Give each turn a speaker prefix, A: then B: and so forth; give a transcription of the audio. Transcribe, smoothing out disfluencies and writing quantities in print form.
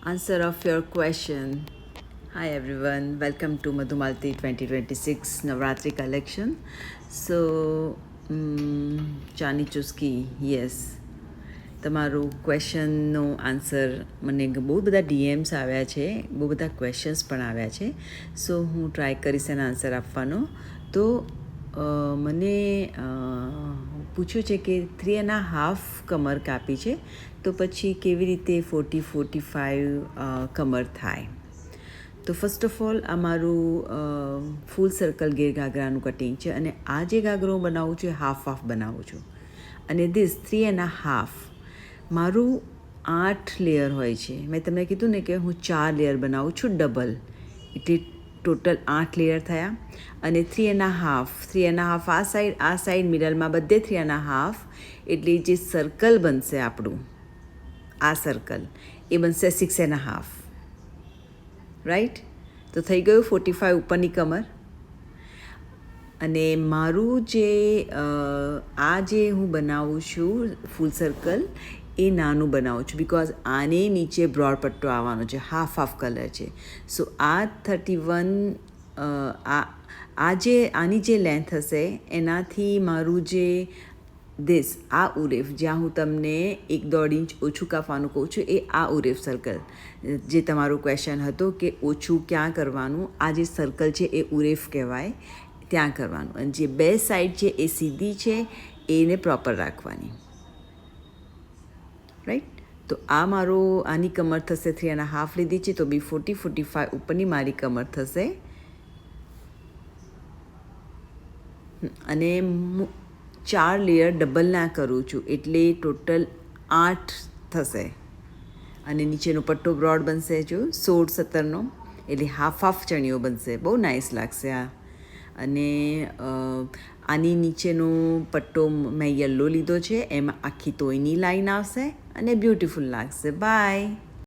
A: answer of your question. Hi everyone, welcome to Madhumalti 2026 Navratri collection. So, ચાની ચુસ્કી yes તમારું ક્વેશ્ચનનો answer મને બહુ બધા ડીએમ્સ આવ્યા છે, બહુ બધા ક્વેશ્ચન્સ પણ આવ્યા છે. સો હું ટ્રાય કરીશ એનો આન્સર આપવાનો. તો મને પૂછ્યું છે કે 3.5 કમર કાપી છે, તો પછી કેવી રીતે 40-45 કમર થાય. તો ફર્સ્ટ ઓફ ઓલ આ મારું ફૂલ સર્કલ ઘેર ઘાઘરાનું કટિંગ છે, અને આ જે ઘાઘરો હું બનાવું છું એ હાફ બનાવું છું. અને ધીસ 3.5 મારું 8 લેયર હોય છે. મેં તમને કીધું ને કે હું 4 લેયર બનાવું છું, ડબલ, એટલે ટોટલ 8 લેયર થયા. અને 3.5 આ સાઈડ મિડલમાં બધે 3.5, એટલે જે સર્કલ બનશે આપણું, આ સર્કલ એ બનશે 6.5, રાઈટ. તો થઈ ગયું 45 ઉપરની કમર. અને મારું જે આ જે હું બનાવું છું ફૂલ સર્કલ એ નાનું બનાવું છું, બિકોઝ આને નીચે બ્રોડ પટ્ટો આવવાનો છે, હાફ કલર છે. સો આ 31 આની જે લેન્થ હશે એનાથી મારું જે આ ઉરેફ, જ્યાં હું તમને 1-1.5 ઇંચ ઓછું કાપવાનું કહું છું, એ આ ઉરેફ સર્કલ, જે તમારો ક્વેશ્ચન હતો કે ઓછું ક્યાં કરવાનું, આ જે સર્કલ છે એ ઉરેફ કહેવાય, ત્યાં કરવાનું. અને જે બે સાઈડ છે એ સીધી છે, એને પ્રોપર રાખવાની, રાઈટ. તો આ મારો આની કમર થશે 3.5 લીધી છે, તો બી 40-45 ઉપરની મારી કમર થશે. અને 4 લેયર ડબલ ના કરું છું, એટલે ટોટલ 8 થશે. અને નીચેનો પટ્ટો બ્રોડ બનશે, જો 16-17નો, એટલે હાફ ચણિયો બનશે. બહુ નાઇસ લાગશે આ. અને આની નીચેનો પટ્ટો મેં યલો લીધો છે, એમાં આખી તોયની લાઈન આવશે અને બ્યુટીફુલ લાગશે. બાય.